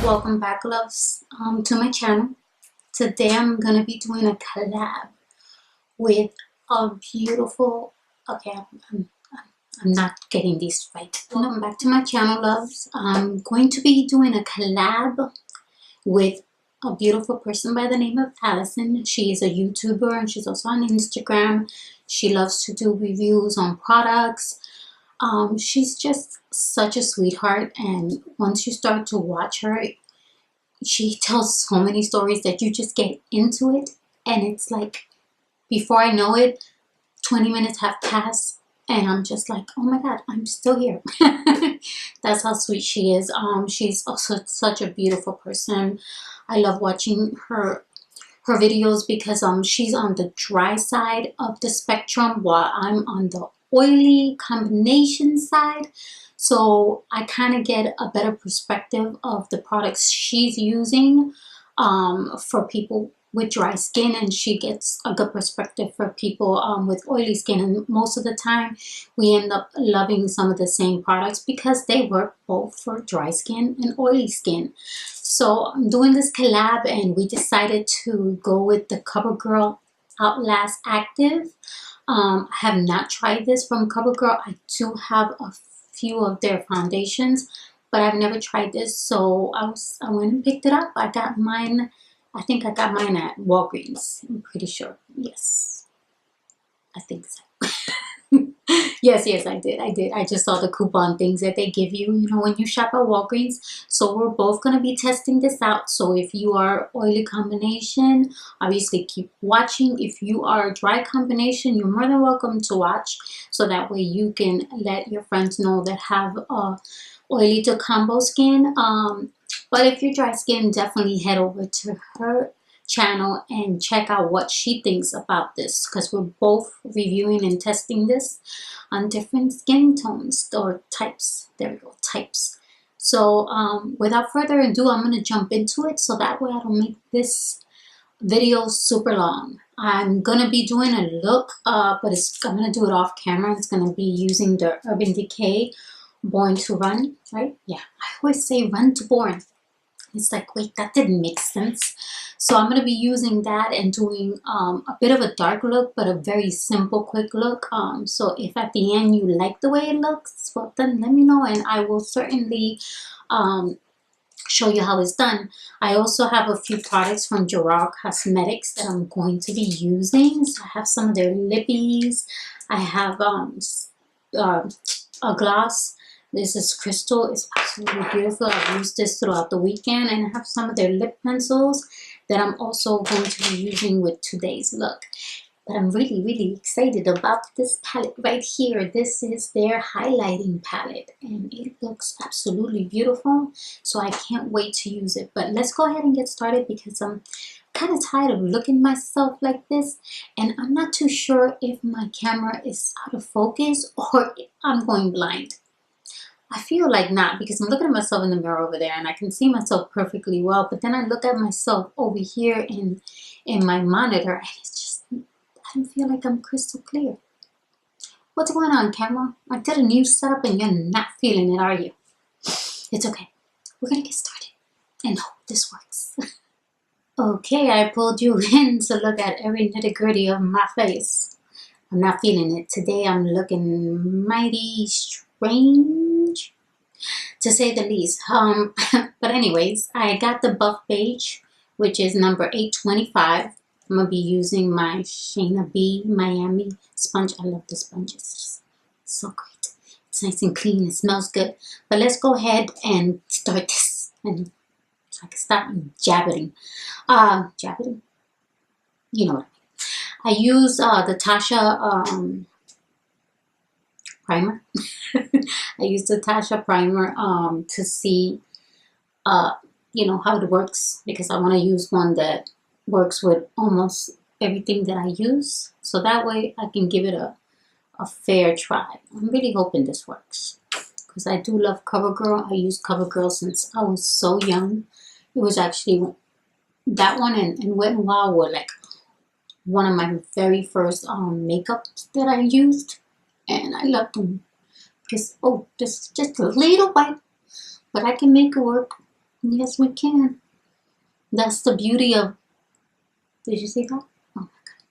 welcome back, loves, to my channel. Today I'm gonna be doing a collab with a beautiful, okay, I'm not getting these right. Welcome back to my channel, loves. I'm going to be doing a collab with a beautiful person by the name of Allyson. She is a YouTuber and she's also on Instagram. She loves to do reviews on products. She's just such a sweetheart, and once you start to watch her, she tells so many stories that you just get into it, and it's like before I know it 20 minutes have passed and I'm just like, oh my god, I'm still here. That's how sweet she is. She's also such a beautiful person. I love watching her videos because she's on the dry side of the spectrum while I'm on the oily combination side, so I kind of get a better perspective of the products she's using for people with dry skin, and she gets a good perspective for people with oily skin. And most of the time we end up loving some of the same products because they work both for dry skin and oily skin. So I'm doing this collab and we decided to go with the Covergirl Outlast Active. I have not tried this from Covergirl. I do have a few of their foundations, but I've never tried this, so I went and picked it up. I got mine, I think I got mine at Walgreens. I'm pretty sure. Yes, I think so. Yes, I did. I just saw the coupon things that they give you, when you shop at Walgreens. So we're both going to be testing this out. So if you are oily combination, obviously keep watching. If you are dry combination, you're more than welcome to watch. So that way you can let your friends know that have oily to combo skin. But if you're dry skin, definitely head over to her channel and check out what she thinks about this, because we're both reviewing and testing this on different skin tones or types. There we go, types. So without further ado, I'm going to jump into it so that way I don't make this video super long. I'm going to be doing a look, but I'm going to do it off camera. It's going to be using the Urban Decay Born to Run, right? Yeah, I always say Run to Born. It's like, wait, that didn't make sense. So I'm going to be using that and doing a bit of a dark look, but a very simple, quick look. So if at the end you like the way it looks, well, then let me know and I will certainly show you how it's done. I also have a few products from Gerard Cosmetics that I'm going to be using. So I have some of their lippies. I have a gloss. This is Crystal. It's absolutely beautiful. I've used this throughout the weekend, and I have some of their lip pencils that I'm also going to be using with today's look. But I'm really excited about this palette right here. This is their highlighting palette and it looks absolutely beautiful. So I can't wait to use it. But let's go ahead and get started because I'm kind of tired of looking myself like this, and I'm not too sure if my camera is out of focus or if I'm going blind. I feel like not, because I'm looking at myself in the mirror over there and I can see myself perfectly well, but then I look at myself over here in my monitor and it's just, I don't feel like I'm crystal clear. What's going on, camera? I did a new setup and you're not feeling it, are you? It's okay. We're gonna get started and hope this works. Okay, I pulled you in to look at every nitty-gritty of my face. I'm not feeling it. Today I'm looking mighty strange, to say the least. But anyways, I got the Buff Beige, which is number 825. I'm going to be using my Shayna B Miami sponge. I love the sponge. It's just so great. It's nice and clean. It smells good. But let's go ahead and start this. And so I can stop jabbering. Jabbering? You know what I mean. I use the TATCHA primer. I use the TATCHA primer to see how it works, because I want to use one that works with almost everything that I use, so that way I can give it a fair try. I'm really hoping this works because I do love CoverGirl. I used CoverGirl since I was so young. It was actually that one and Wet n Wild were like one of my very first makeups that I used, and I loved them because, oh, this is just a little white, but I can make it work. Yes, we can. That's the beauty of, did you see that? Oh my God.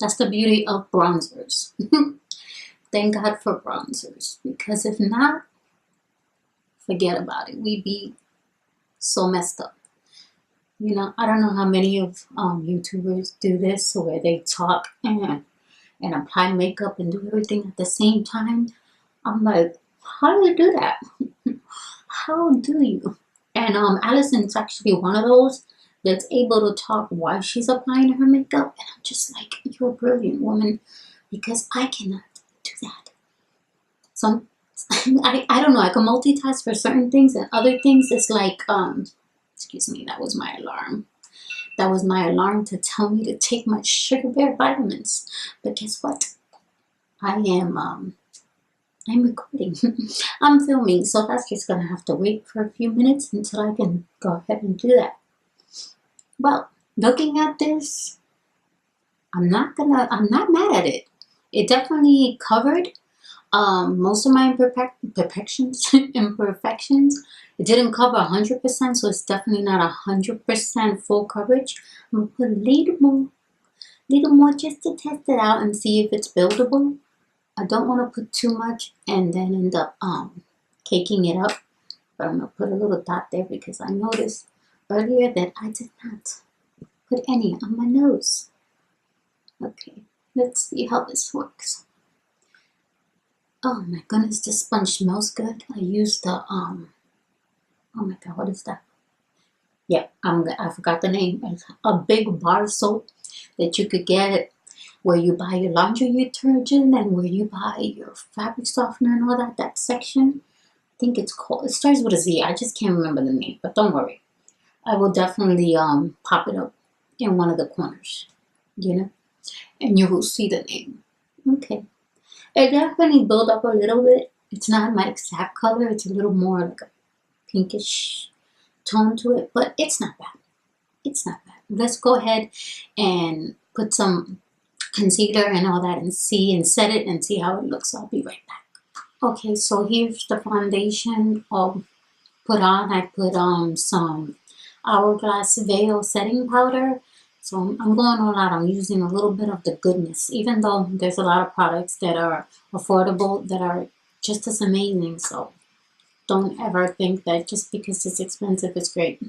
That's the beauty of bronzers. Thank God for bronzers. Because if not, forget about it. We'd be so messed up. You know, I don't know how many of YouTubers do this where they talk and apply makeup and do everything at the same time. I'm like, how do you do that? How do you? And Allison's actually one of those that's able to talk while she's applying her makeup. And I'm just like, you're a brilliant woman, because I cannot do that. Some I don't know, I can multitask for certain things, and other things it's like, excuse me, that was my alarm. That was my alarm to tell me to take my sugar bear vitamins. But guess what? I'm recording. I'm filming, so that's just gonna have to wait for a few minutes until I can go ahead and do that. Well, looking at this, I'm not mad at it. It definitely covered most of my imperfections. It didn't cover 100%, so it's definitely not 100% full coverage. I'm gonna put a little more just to test it out and see if it's buildable. I don't want to put too much and then end up caking it up. But I'm gonna put a little dot there because I noticed earlier that I did not put any on my nose. Okay, let's see how this works. Oh my goodness, this sponge smells good. I used the oh my God, what is that? Yeah, I forgot the name. It's a big bar soap that you could get where you buy your laundry detergent and where you buy your fabric softener and all that. That section, I think it's called. It starts with a Z. I just can't remember the name, but don't worry. I will definitely pop it up in one of the corners, you know, and you will see the name. Okay. It definitely built up a little bit. It's not my exact color. It's a little more like a pinkish tone to it, but it's not bad. It's not bad. Let's go ahead and put some concealer and all that and see and set it and see how it looks. I'll be right back. Okay, so here's the foundation I'll put on. I put some Hourglass Veil setting powder. So I'm going all out. I'm using a little bit of the goodness, even though there's a lot of products that are affordable that are just as amazing. So don't ever think that just because it's expensive, it's great.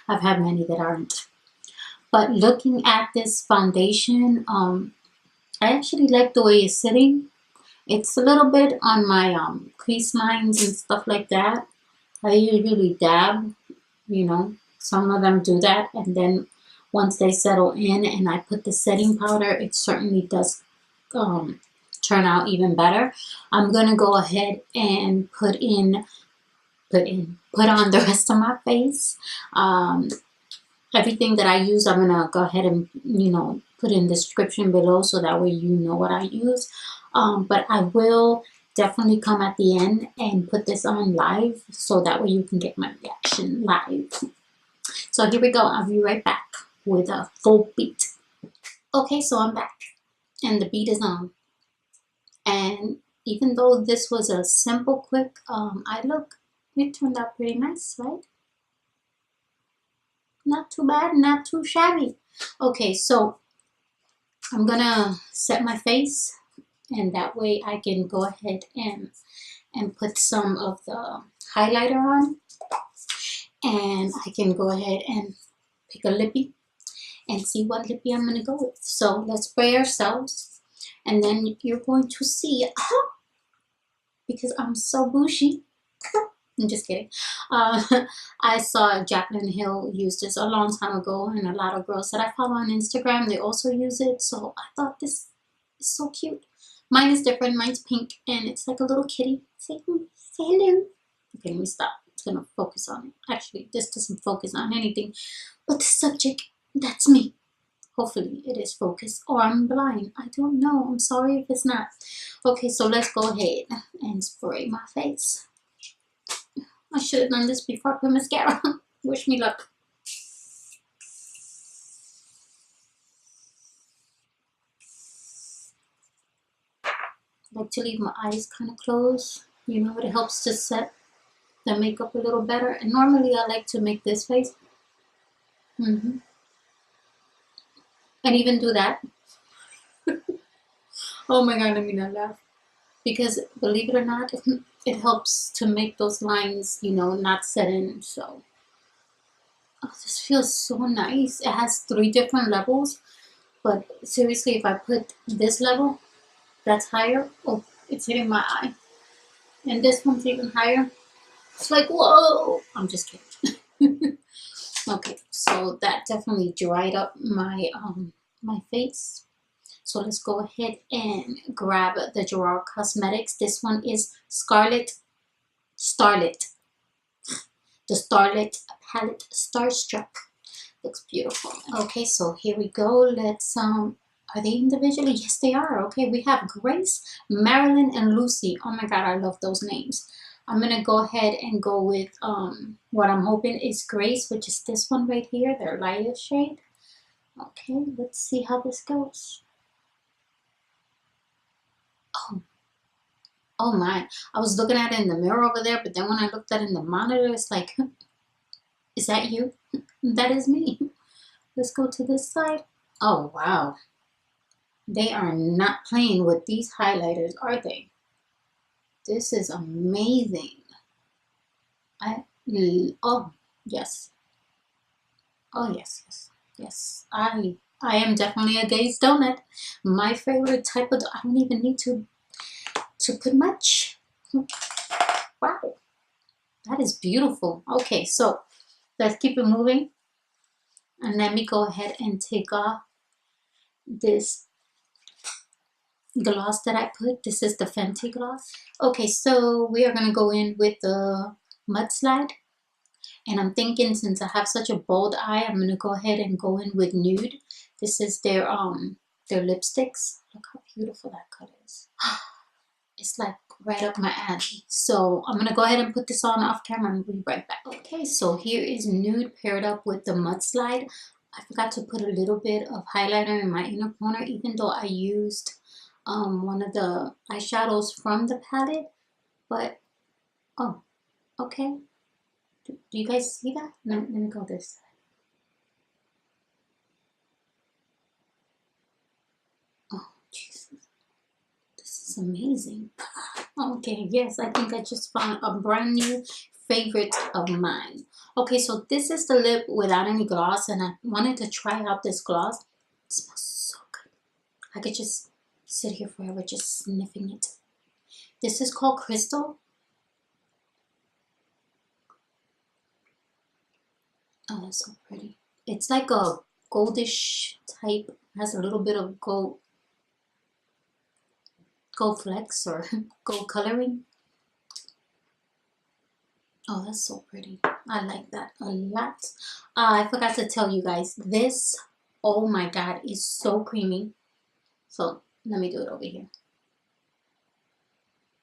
I've had many that aren't. But looking at this foundation, I actually like the way it's sitting. It's a little bit on my crease lines and stuff like that. I usually dab, you know. Some of them do that, and then once they settle in and I put the setting powder, it certainly does turn out even better. I'm gonna go ahead and put on the rest of my face. Everything that I use, I'm gonna go ahead and put in the description below so that way you know what I use. But I will definitely come at the end and put this on live so that way you can get my reaction live. So here we go. I'll be right back with a full beat. Okay, so I'm back and the beat is on. And even though this was a simple, quick eye look, it turned out pretty nice, right? Not too bad, not too shabby. Okay, so I'm gonna set my face and that way I can go ahead and put some of the highlighter on, and I can go ahead and pick a lippy and see what lippy I'm gonna go with. So let's spray ourselves, and then you're going to see, because I'm so bougie. I'm just kidding. I saw Jaclyn Hill use this a long time ago, and a lot of girls that I follow on Instagram, they also use it. So I thought this is so cute. Mine is different. Mine's pink, and it's like a little kitty. Say hello. Okay, let me stop. It's gonna focus on it. Actually, this doesn't focus on anything but the subject. That's me. Hopefully it is focused, or I'm blind. I don't know. I'm sorry if it's not. Okay, so let's go ahead and spray my face. I should have done this before I put mascara. Wish me luck. I like to leave my eyes kind of closed. You know, it helps to set the makeup a little better. And normally I like to make this face. And even do that. Oh my god, let me not laugh. Because believe it or not, it helps to make those lines, you know, not set in. So, oh, this feels so nice. It has 3 different levels. But seriously, if I put this level, that's higher. Oh, it's hitting my eye. And this one's even higher. It's like, whoa. I'm just kidding. Okay, so that definitely dried up my my face. So let's go ahead and grab the Gerard Cosmetics. This one is Starlit. The Starlit palette, Starstruck. Looks beautiful. Okay, so here we go. Let's are they individually? Yes, they are. Okay, we have Grace, Marilyn, and Lucy. Oh my god, I love those names. I'm gonna go ahead and go with what I'm hoping is Grace, which is this one right here, their lightest shade. Okay, let's see how this goes. Oh my, I was looking at it in the mirror over there, but then when I looked at it in the monitor, it's like, is that you? That is me. Let's go to this side. Oh wow, they are not playing with these highlighters, are they? This is amazing. Oh yes, oh yes. I am definitely a gaze donut. My favorite type of. I don't even need to put much. Wow, that is beautiful. Okay, so let's keep it moving, and let me go ahead and take off this gloss that I put. This is the Fenty gloss. Okay, so we are gonna go in with the Mudslide, and I'm thinking since I have such a bold eye, I'm gonna go ahead and go in with Nude. This is their lipsticks. Look how beautiful that cut is. It's like right up my alley. So I'm gonna go ahead and put this on off camera and be right back. Okay, so here is Nude paired up with the Mudslide. I forgot to put a little bit of highlighter in my inner corner, even though I used one of the eyeshadows from the palette. But oh, okay. Do you guys see that? Let me go this side. Oh, Jesus. This is amazing. Okay, yes, I think I just found a brand new favorite of mine. Okay, so this is the lip without any gloss, and I wanted to try out this gloss. It smells so good. I could just sit here forever just sniffing it. This is called Crystal. Oh, that's so pretty. It's like a goldish type. Has a little bit of gold flecks or gold coloring. Oh, that's so pretty. I like that a lot. I forgot to tell you guys, this, oh my god, is so creamy. So let me do it over here.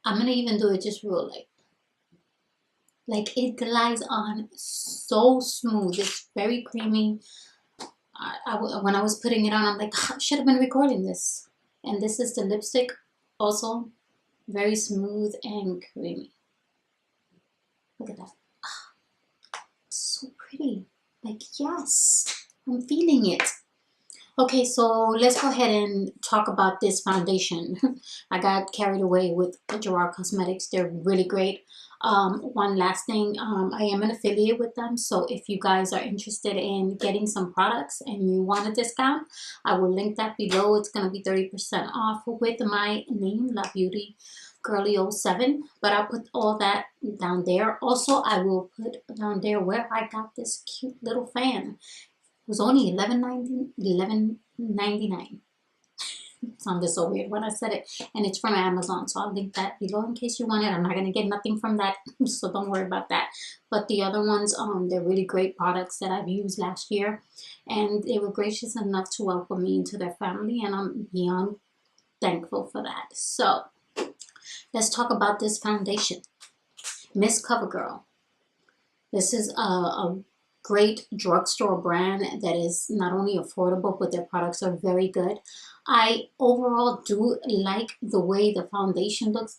I'm gonna even do it just real light. Like it glides on so smooth. It's very creamy. When I was putting it on, I'm like, I should have been recording this. And this is the lipstick, also very smooth and creamy. Look at that. So pretty. Like, yes, I'm feeling it. Okay, so let's go ahead and talk about this foundation. I got carried away with Gerard Cosmetics. They're really great. One last thing, I am an affiliate with them, so if you guys are interested in getting some products and you want a discount, I will link that below. It's going to be 30% off with my name, La Beauty Girly 07, but I'll put all that down there. Also, I will put down there where I got this cute little fan. It was only $11.99. Sounded so weird when I said it, and it's from Amazon, so I'll link that below in case you want it. I'm not gonna get nothing from that, so don't worry about that. But the other ones, they're really great products that I've used last year, and they were gracious enough to welcome me into their family, and I'm beyond thankful for that. So let's talk about this foundation, Miss Covergirl. This is a great drugstore brand that is not only affordable, but their products are very good. I overall do like the way the foundation looks.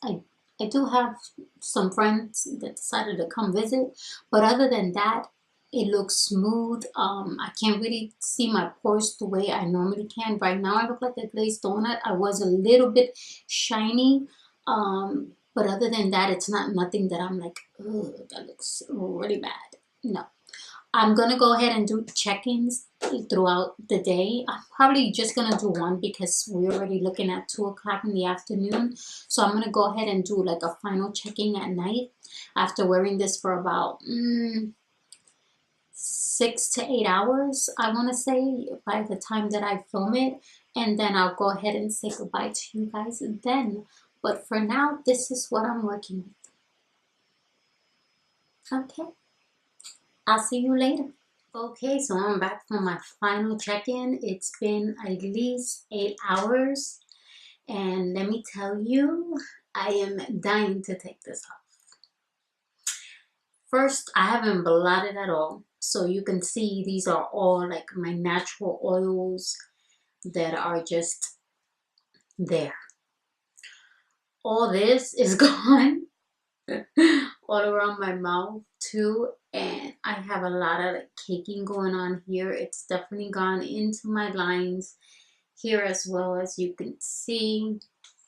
I do have some friends that decided to come visit, but other than that, it looks smooth. I can't really see my pores the way I normally can. Right now, I look like a glazed donut. I was a little bit shiny, but other than that, it's not nothing that I'm like, oh, that looks really bad. No. I'm gonna go ahead and do check-ins throughout the day. I'm probably just gonna do one because we're already looking at 2 o'clock in the afternoon. So I'm gonna go ahead and do like a final check-in at night after wearing this for about 6 to 8 hours, I want to say, by the time that I film it. And then I'll go ahead and say goodbye to you guys then. But for now, this is what I'm working with. Okay, I'll see you later. Okay, so I'm back from my final check-in. It's been at least 8 hours. And let me tell you, I am dying to take this off. First, I haven't blotted at all. So you can see these are all like my natural oils that are just there. All this is gone all around my mouth too. And I have a lot of like caking going on here. It's definitely gone into my lines here as well. As you can see,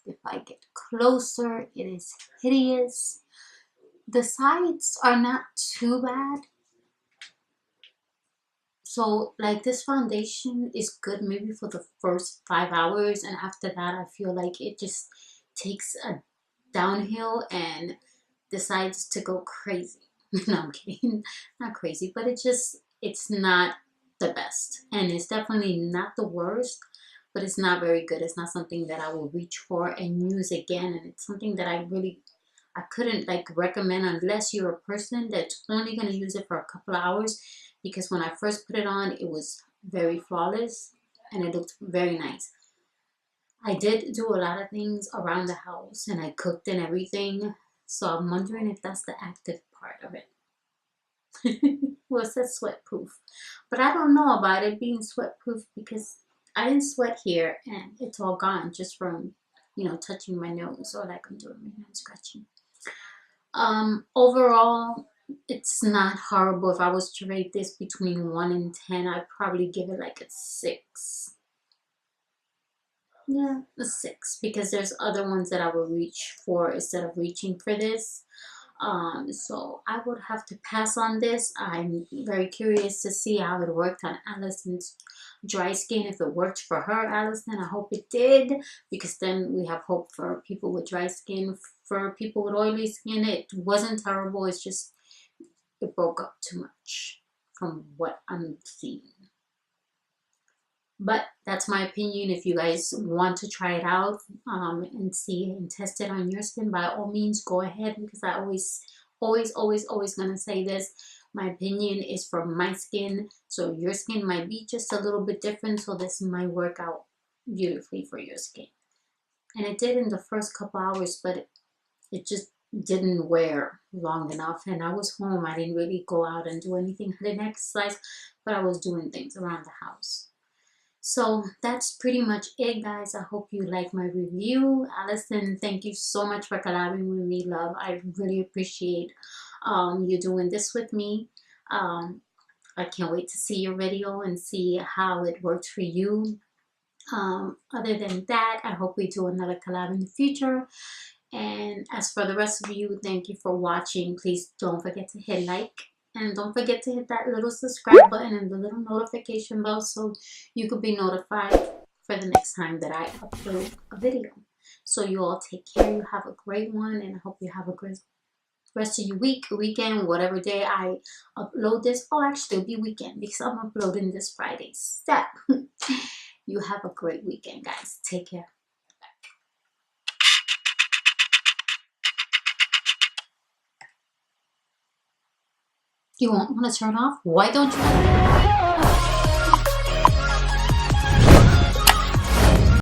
if I get closer, it is hideous. The sides are not too bad. So like this foundation is good maybe for the first 5 hours, and after that I feel like it just takes a downhill and decides to go crazy. No, I'm kidding. Not crazy, but it's not the best. And it's definitely not the worst, but it's not very good. It's not something that I will reach for and use again. And it's something that I couldn't like recommend unless you're a person that's only going to use it for a couple of hours. Because when I first put it on, it was very flawless and it looked very nice. I did do a lot of things around the house and I cooked and everything. So I'm wondering if that's the active part of it. Well, it says sweat proof. But I don't know about it being sweat proof because I didn't sweat here and it's all gone just from, touching my nose or like I'm doing my hand scratching. Overall, it's not horrible. If I was to rate this between 1 and 10, I'd probably give it like a 6. Yeah, a 6, because there's other ones that I would reach for instead of reaching for this. So I would have to pass on this. I'm very curious to see how it worked on Allyson's dry skin. If it worked for her, Allyson, I hope it did, because then we have hope for people with dry skin. For people with oily skin, it wasn't terrible. It's just it broke up too much from what I'm seeing. But that's my opinion. If you guys want to try it out and see and test it on your skin, by all means, go ahead, because I always gonna say this. My opinion is for my skin, so your skin might be just a little bit different, so this might work out beautifully for your skin. And it did in the first couple hours, but it just didn't wear long enough. And I was home. I didn't really go out and do anything. I didn't exercise, but I was doing things around the house. So that's pretty much it, guys. I hope you like my review. Allyson, thank you so much for collabing with me, love. I really appreciate you doing this with me. I can't wait to see your video and see how it works for you. Other than that, I hope we do another collab in the future. And as for the rest of you, thank you for watching. Please don't forget to hit like. And don't forget to hit that little subscribe button and the little notification bell so you could be notified for the next time that I upload a video. So you all take care. You have a great one, and I hope you have a great rest of your week, weekend, whatever day I upload this. Oh, actually, it'll be weekend because I'm uploading this Friday. So you have a great weekend, guys. Take care. You won't want to turn off? Why don't you?